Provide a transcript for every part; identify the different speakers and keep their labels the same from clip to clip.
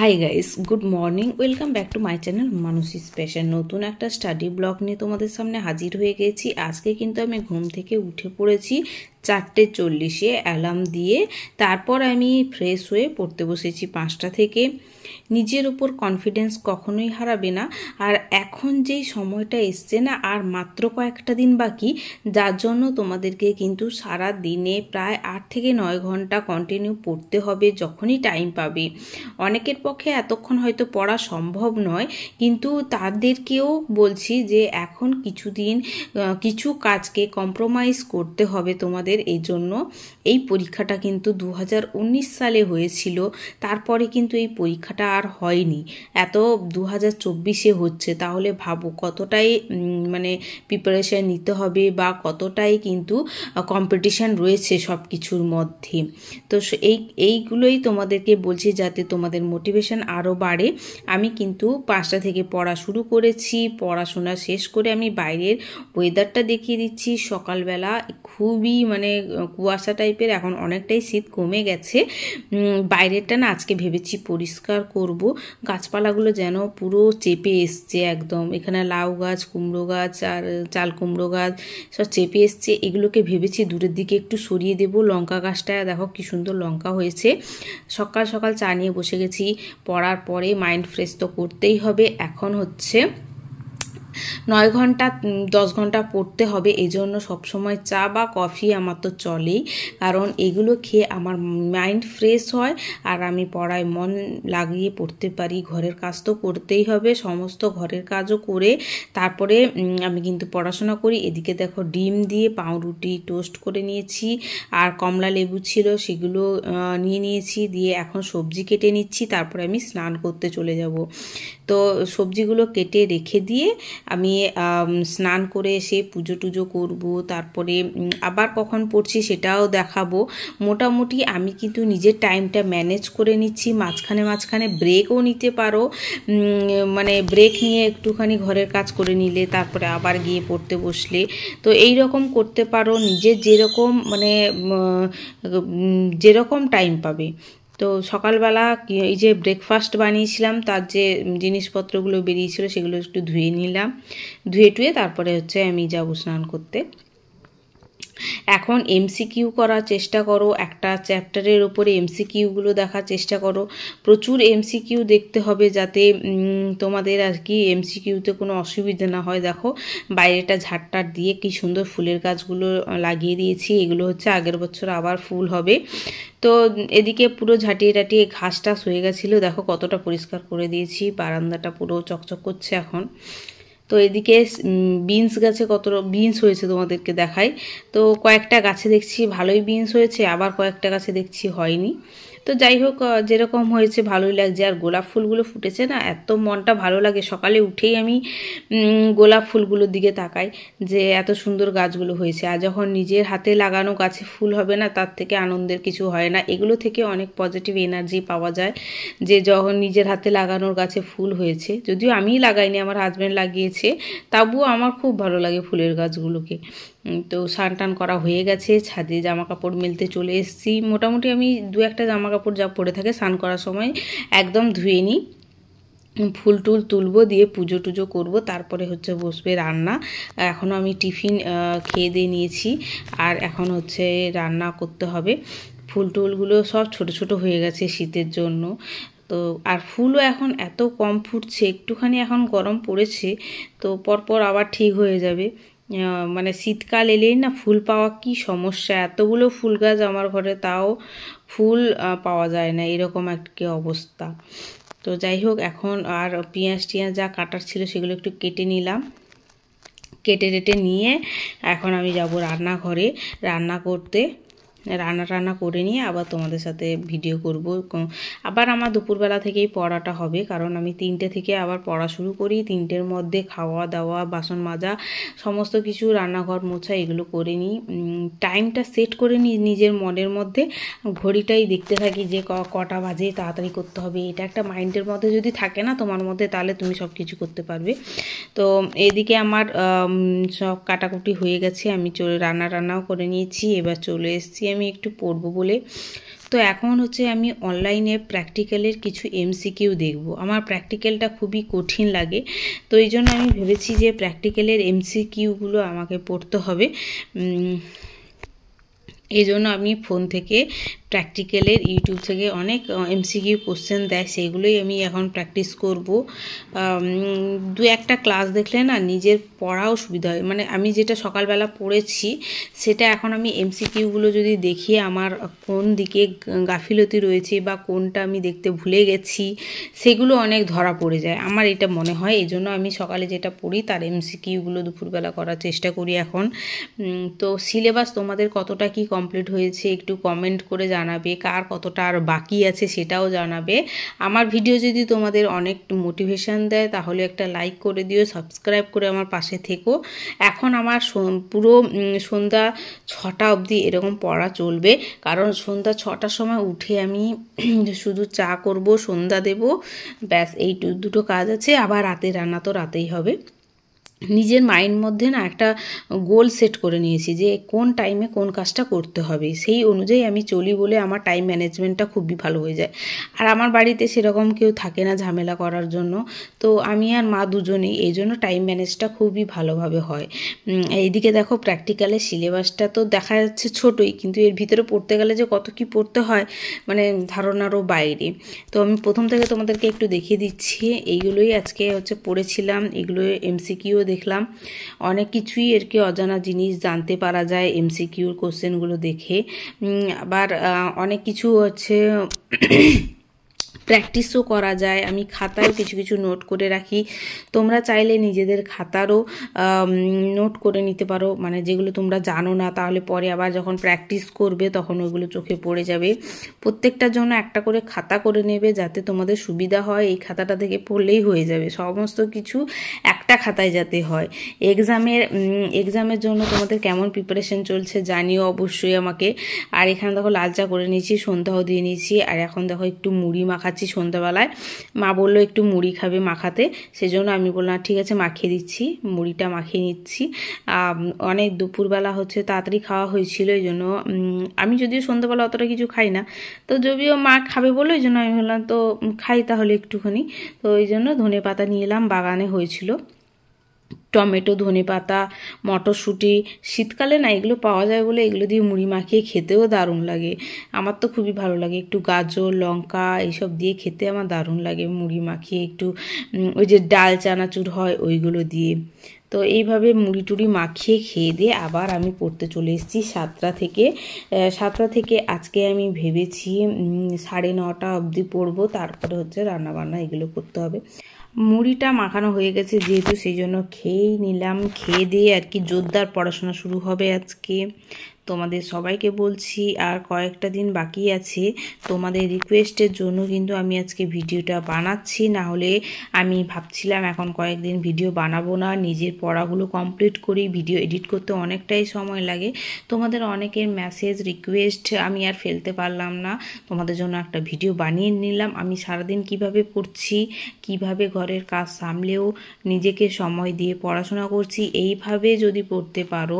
Speaker 1: Hi guys, good morning. Welcome back to my channel Manushi special. নতুন একটা study blog নিয়ে তোমাদের সামনে হাজির হয়ে গেছি। আজকে কিন্তু আমি ঘুম থেকে উঠে পড়েছি 4:40-এ অ্যালার্ম দিয়ে। তারপর আমি ফ্রেশ হয়ে পড়তে বসেছি 5টা থেকে। নিজের উপর কনফিডেন্স কখনোই হারাবে না। আর এখন যেই সময়টা এসছে না, আর মাত্র কয়েকটা দিন বাকি, যার জন্য তোমাদেরকে কিন্তু সারা দিনে প্রায় 8 থেকে 9 ঘন্টা কন্টিনিউ পড়তে হবে যখনই টাইম পাবে। অনেকের পক্ষে এতক্ষণ হয়তো পড়া সম্ভব নয়, কিন্তু তাদেরকেও বলছি যে এখন কিছুদিন কিছু কাজকে কম্প্রোমাইজ করতে হবে তোমাদের। এই জন্য এই পরীক্ষাটা কিন্তু 2019 সালে হয়েছিল, তারপরে কিন্তু এই পরীক্ষাটা আর হয়নি, এত 2024-এ হচ্ছে। তাহলে ভাবো কতটাই মানে প্রিপারেশন নিতে হবে বা কতটাই কিন্তু কম্পিটিশান রয়েছে সব কিছুর মধ্যে। তো এইগুলোই তোমাদেরকে বলছি যাতে তোমাদের মোটিভেশন আরও বাড়ে। আমি কিন্তু 5টা থেকে পড়া শুরু করেছি। পড়াশোনা শেষ করে আমি বাইরের ওয়েদারটা দেখিয়ে দিচ্ছি। সকালবেলা খুবই মানে কুয়াশা টাইপের, এখন অনেকটাই শীত কমে গেছে। বাইরেরটা না আজকে ভেবেছি পরিষ্কার করব। গাছপালাগুলো যেন পুরো চেপে এসছে একদম। এখানে লাউ গাছ, কুমড়ো গাছ আর চাল কুমড়ো গাছ সব চেপে এসছে। এগুলোকে ভেবেছি দূরের দিকে একটু সরিয়ে দেব। লঙ্কা গাছটা দেখো কি সুন্দর লঙ্কা হয়েছে। সকাল সকাল চা নিয়ে বসে গেছি। পড়ার পরে মাইন্ড ফ্রেশ তো করতেই হবে। এখন হচ্ছে 9 ঘন্টা 10 ঘন্টা পড়তে হবে, এই জন্য সবসময় চা বা কফি আমার তো চলেই, কারণ এগুলো খেয়ে আমার মাইন্ড ফ্রেশ হয় আর আমি পড়ায় মন লাগিয়ে পড়তে পারি। ঘরের কাজ তো করতেই হবে, সমস্ত ঘরের কাজও করে তারপরে আমি কিন্তু পড়াশোনা করি। এদিকে দেখো ডিম দিয়ে পাউরুটি টোস্ট করে নিয়েছি, আর কমলা লেবু ছিল সেগুলো নিয়ে নিয়েছি। দিয়ে এখন সবজি কেটে নিচ্ছি, তারপরে আমি স্নান করতে চলে যাব। তো সবজিগুলো কেটে রেখে দিয়ে আমি স্নান করে এসে পুজো টুজো করবো। তারপরে আবার কখন পড়ছি সেটাও দেখাবো। মোটামুটি আমি কিন্তু নিজের টাইমটা ম্যানেজ করে নিচ্ছি। মাঝখানে মাঝখানে ব্রেকও নিতে পারো, মানে ব্রেক নিয়ে একটুখানি ঘরের কাজ করে নিলে তারপরে আবার গিয়ে পড়তে বসলে। তো এই রকম করতে পারো, নিজের যেরকম মানে যেরকম টাইম পাবে। তো সকালবেলা এই যে ব্রেকফাস্ট বানিয়েছিলাম, তার যে জিনিসপত্রগুলো বেরিয়েছিল সেগুলো একটু ধুয়ে নিলাম। ধুয়ে টুয়ে তারপরে হচ্ছে আমি যাবো স্নান করতে। এখন এমসিকিউ করার চেষ্টা করো, একটা চ্যাপ্টারের ওপরে এমসিকিউগুলো দেখার চেষ্টা করো। প্রচুর এমসিকিউ দেখতে হবে যাতে তোমাদের আর কি এমসিকিউতে কোনো অসুবিধা না হয়। দেখো বাইরেটা ঝাড়টার দিয়ে কি সুন্দর ফুলের গাছগুলো লাগিয়ে দিয়েছি। এগুলো হচ্ছে আগের বছর আবার ফুল হবে। তো এদিকে পুরো ঝাঁটিয়ে টাটিয়ে ঘাস টাস হয়ে গেছিলো, দেখো কতটা পরিষ্কার করে দিয়েছি। বারান্দাটা পুরো চকচক করছে এখন। তো এদিকে বিনস গাছে কত বিনস হয়েছে তোমাদেরকে দেখাই। তো কয়েকটা গাছে দেখছি ভালোই বিনস হয়েছে, আবার কয়েকটা গাছে দেখছি হয়নি। তো যাই হোক, যেরকম হয়েছে ভালোই লাগছে। আর গোলাপ ফুলগুলো ফুটেছে না, এত মনটা ভালো লাগে। সকালে উঠেই আমি গোলাপ ফুলগুলোর দিকে তাকাই যে এত সুন্দর গাছগুলো হয়েছে। আর যখন নিজের হাতে লাগানো গাছে ফুল হবে না, তার থেকে আনন্দের কিছু হয় না। এগুলো থেকে অনেক পজিটিভ এনার্জি পাওয়া যায়, যে যখন নিজের হাতে লাগানোর গাছে ফুল হয়েছে। যদিও আমি লাগাইনি, আমার হাজব্যান্ড লাগিয়েছে, তবুও আমার খুব ভালো লাগে ফুলের গাছগুলোকে। তো স্নান টান করা হয়ে গেছে, ছাদে জামা কাপড় মেলতে চলে এসেছি। মোটামুটি আমি 2-1টা জামা কাপড় যা পরে থাকে স্নান করার সময় একদম ধুয়ে নিই। ফুল টুল তুলবো, দিয়ে পুজো টুজো করবো, তারপরে হচ্ছে বসবে রান্না। এখনও আমি টিফিন খেয়ে দিয়ে নিয়েছি, আর এখন হচ্ছে রান্না করতে হবে। ফুল টুলগুলো সব ছোট ছোট হয়ে গেছে শীতের জন্য। তো আর ফুলও এখন এত কম ফুটছে, একটুখানি এখন গরম পড়েছে, তো পরপর আবার ঠিক হয়ে যাবে। মানে শীতকাল এলেই না ফুল পাওয়া কি সমস্যা। এতগুলো ফুল গাছ আমার ঘরে, তাও ফুল পাওয়া যায় না, এরকম একটা অবস্থা। তো যাই হোক, এখন আর পেঁয়াজ টিয়াজ যা কাটার ছিল সেগুলো একটু কেটে নিলাম। কেটে টেটে নিয়ে এখন আমি যাব রান্নাঘরে রান্না করতে। রান্না করে নিয়ে আবার তোমাদের সাথে ভিডিও করব। আবার আমার দুপুরবেলা থেকেই পড়াটা হবে, কারণ আমি 3টে থেকে আবার পড়া শুরু করি। 3টের মধ্যে খাওয়া দাওয়া, বাসন মাজা, সমস্ত কিছু, রান্নাঘর মোছা এগুলো করে নিই। টাইমটা সেট করে নিই নিজের মনের মধ্যে। ঘড়িটাই দেখতে থাকি যে কটা বাজে, তাড়াতাড়ি করতে হবে। এটা একটা মাইন্ডের মধ্যে যদি থাকে না তোমার মধ্যে, তাহলে তুমি সব কিছু করতে পারবে। তো এদিকে আমার সব কাটাকুটি হয়ে গেছে, আমি রান্নাও করে নিয়েছি। এবার চলে এসেছি আমি একটু পড়বো বলে। তো এখন হচ্ছে আমি অনলাইনে প্র্যাকটিক্যালের কিছু এমসিকিউ দেখব। আমার প্র্যাকটিক্যালটা খুবই কঠিন লাগে, তো এই জন্য আমি ভেবেছি যে প্র্যাকটিক্যালের এমসিকিউগুলো আমাকে পড়তে হবে। এই জন্য আমি ফোন থেকে প্র্যাকটিক্যালের ইউটিউব থেকে অনেক এমসিকিউ কোশ্চেন দেয়, সেইগুলোই আমি এখন প্র্যাকটিস করব। দু একটা ক্লাস দেখলে না নিজের পড়াও সুবিধা হয়। মানে আমি যেটা সকালবেলা পড়েছি সেটা এখন আমি এমসিকিউগুলো যদি দেখি আমার কোন দিকে গাফিলতি রয়েছে বা কোনটা আমি দেখতে ভুলে গেছি সেগুলো অনেক ধরা পড়ে যায়, আমার এটা মনে হয়। এই জন্য আমি সকালে যেটা পড়ি তার এমসিকিউগুলো দুপুরবেলা করার চেষ্টা করি এখন। তো সিলেবাস তোমাদের কতটা কি কমপ্লিট হয়েছে একটু কমেন্ট করে জানাবে, কার কতটা আর বাকি আছে সেটাও জানাবে। আমার ভিডিও যদি তোমাদের অনেক মোটিভেশন দেয় তাহলে একটা লাইক করে দিও, সাবস্ক্রাইব করে আমার পাশে থেকো। এখন আমার পুরো সন্ধ্যা 6টা অবধি এরকম পড়া চলবে, কারণ সন্ধ্যা 6টার সময় উঠে আমি শুধু চা করব, সন্ধ্যা দেব, ব্যাস এই দুটো কাজ আছে। আবার রাতে রান্না তো রাতেই হবে। নিজের মাইন্ড মধ্যে না একটা গোল সেট করে নিয়েছি যে কোন টাইমে কোন কাজটা করতে হবে, সেই অনুযায়ী আমি চলি বলে আমার টাইম ম্যানেজমেন্টটা খুবই ভালো হয়ে যায়। আর আমার বাড়িতে সেরকম কেউ থাকে না ঝামেলা করার জন্য, তো আমি আর মা দুজনেই, এই জন্য টাইম ম্যানেজটা খুবই ভালোভাবে হয়। এইদিকে দেখো প্র্যাকটিক্যালের সিলেবাসটা তো দেখা যাচ্ছে ছোটোই, কিন্তু এর ভিতরে পড়তে গেলে যে কত কি পড়তে হয় মানে ধারণারও বাইরে। তো আমি প্রথম থেকে তোমাদেরকে একটু দেখিয়ে দিচ্ছি, এইগুলোই আজকে হচ্ছে পড়েছিলাম, এগুলো এমসিকিউ দেখলাম। অনেক কিছুই আর কি অজানা জিনিস জানতে পারা যায় এমসিকিউর কোশ্চেনগুলো দেখে। আবার অনেক কিছু হচ্ছে প্র্যাকটিসও করা যায়। আমি খাতায়ও কিছু কিছু নোট করে রাখি, তোমরা চাইলে নিজেদের খাতারও নোট করে নিতে পারো, মানে যেগুলো তোমরা জানো না, তাহলে পরে আবার যখন প্র্যাকটিস করবে তখন ওইগুলো চোখে পড়ে যাবে। প্রত্যেকটার জন্য একটা করে খাতা করে নেবে যাতে তোমাদের সুবিধা হয়, এই খাতাটা থেকে পড়লেই হয়ে যাবে, সমস্ত কিছু একটা খাতায় যাতে হয়। এক্সামের জন্য তোমাদের কেমন প্রিপারেশন চলছে জানিও অবশ্যই আমাকে। আর এখানে দেখো লাল চা করে নিয়েছি, সন্ধ্যাও দিয়ে নিয়েছি, আর এখন দেখো একটু মুড়ি মাখাচ্ছি সন্ধ্যাবেলায়। মা বললো একটু মুড়ি খাবে মাখাতে, সেজন্য আমি বললাম ঠিক আছে মাখিয়ে দিচ্ছি, মুড়িটা মাখিয়ে নিচ্ছি। অনেক দুপুরবেলা হচ্ছে তাড়াতাড়ি খাওয়া হয়েছিল, এই জন্য আমি যদিও সন্ধ্যাবেলা অতটা কিছু খাই না, তো যদিও মা খাবে বলে ওই জন্য আমি বললাম তো খাই তাহলে একটুখানি। তো ওই জন্য ধনে পাতা নিয়ে এলাম, বাগানে হয়েছিল টমেটো, ধনেপাতা, মটরশুঁটি, শীতকালে না এগুলো পাওয়া যায় বলে এগুলো দিয়ে মুড়ি মাখিয়ে খেতেও দারুণ লাগে, আমার তো খুবই ভালো লাগে। একটু গাজর, লঙ্কা এইসব দিয়ে খেতে আমার দারুণ লাগে, মুড়ি মাখিয়ে একটু ওই যে ডাল চানাচুর হয় ওইগুলো দিয়ে। তো এইভাবে মুড়ি টুড়ি মাখিয়ে খেয়ে দিয়ে আবার আমি পড়তে চলে এসেছি 7টা থেকে আজকে আমি ভেবেছি 9:30 অবধি পড়বো, তারপরে হচ্ছে রান্নাবান্না এগুলো করতে হবে। মুড়িটা মাখানো হয়ে গেছে যেহেতু সেই জন্য খেয়েই নিলাম, খেয়ে দিয়ে আর কি জোরদার পড়াশোনা শুরু হবে আজকে। তোমাদের সবাইকে বলছি আর কয়েকটা দিন বাকি আছে, তোমাদের রিকোয়েস্টের জন্য কিন্তু আমি আজকে ভিডিওটা বানাচ্ছি, না হলে আমি ভাবছিলাম এখন কয়েকদিন ভিডিও বানাবো না, নিজের পড়াগুলো কমপ্লিট করি, ভিডিও এডিট করতে অনেকটাই সময় লাগে। তোমাদের অনেকের মেসেজ রিকোয়েস্ট আমি আর ফেলতে পারলাম না, তোমাদের জন্য একটা ভিডিও বানিয়ে নিলাম। আমি সারাদিন কিভাবে পড়ছি, কিভাবে ঘরের কাজ সামলেও নিজেকে সময় দিয়ে পড়াশোনা করছি, এইভাবে যদি পড়তে পারো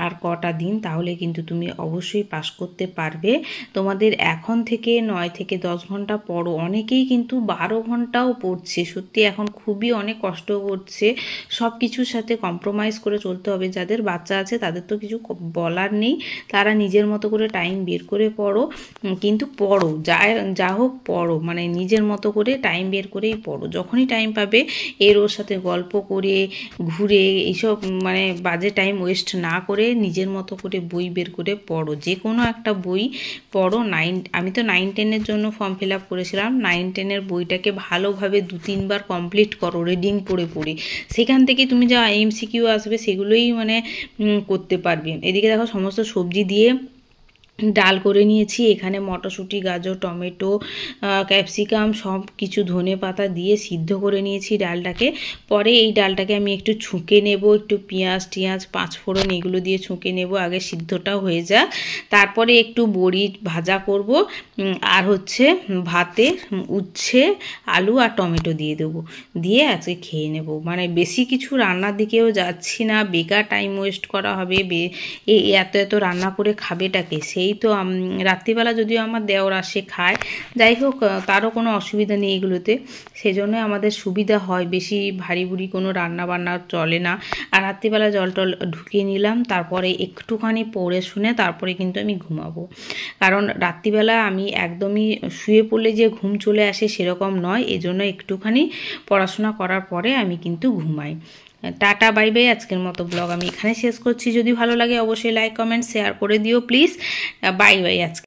Speaker 1: আর কটা দিন তাহলে কিন্তু তুমি অবশ্যই পাস করতে পারবে। তোমাদের এখন থেকে 9 থেকে 10 ঘন্টা পড়ো, অনেকেই কিন্তু 12 ঘন্টাও পড়ছে, সত্যি এখন খুবই অনেক কষ্ট করছে, সব কিছুর সাথে কম্প্রোমাইজ করে চলতে হবে। যাদের বাচ্চা আছে তাদের তো কিছু বলার নেই, তারা নিজের মতো করে টাইম বের করে পড়ো, কিন্তু পড়ো যা হোক পড়ো, মানে নিজের মতো করে টাইম বের করেই পড়ো। যখনই টাইম পাবে ওর সাথে গল্প করে ঘুরে এইসব মানে বাজে টাইম ওয়েস্ট না করে নিজের মতো করে বই বের করে পড়ো, যে কোনো একটা বই পড়ো। আমি তো 9-10-এর জন্য ফর্ম ফিল আপ করেছিলাম, 9-10-এর বইটাকে ভালোভাবে 2-3 বার কমপ্লিট করো রিডিং পড়ে পড়ে, সেখান থেকে তুমি যা এমসিকিউ আসবে সেগুলোই মানে করতে পারবে। এদিকে দেখো সমস্ত সবজি দিয়ে ডাল করে নিয়েছি, এখানে মটরশুঁটি, গাজর, টমেটো, ক্যাপসিকাম সব কিছু ধনে পাতা দিয়ে সিদ্ধ করে নিয়েছি ডালটাকে। পরে এই ডালটাকে আমি একটু ছুঁকে নেব, একটু পেঁয়াজ টিয়াজ 5 ফোড়ন এগুলো দিয়ে ছুঁকে নেব, আগে সিদ্ধটাও হয়ে যাক, তারপরে একটু বড়ি ভাজা করব, আর হচ্ছে ভাতে উচ্ছে, আলু আর টমেটো দিয়ে দেবো, দিয়ে আজকে খেয়ে নেব। মানে বেশি কিছু রান্নার দিকেও যাচ্ছি না, বেকার টাইম ওয়েস্ট করা হবে, এত রান্না করে খাবেটাকে, সেই এই তো রাত্রিবেলা যদিও আমার দেওর আসে খায়, যাই হোক তারও কোনো অসুবিধা নেই এগুলোতে, সেজন্য আমাদের সুবিধা হয়, বেশি ভারী ভুরি কোনো রান্না বান্না চলে না। আর রাত্রিবেলা জল টল ঢুকিয়ে নিলাম, তারপরে একটুখানি পড়ে শুনে তারপরে কিন্তু আমি ঘুমাবো। কারণ রাত্রিবেলা আমি একদমই শুয়ে পড়লে যে ঘুম চলে আসে সেরকম নয়, এজন্য একটুখানি পড়াশোনা করার পরে আমি কিন্তু ঘুমাই। Tata bye bye. আজকের মতো ব্লগ আমি এখানে শেষ করছি। যদি ভালো লাগে অবশ্যই লাইক কমেন্ট শেয়ার করে দিও প্লিজ। Bye bye. আজকে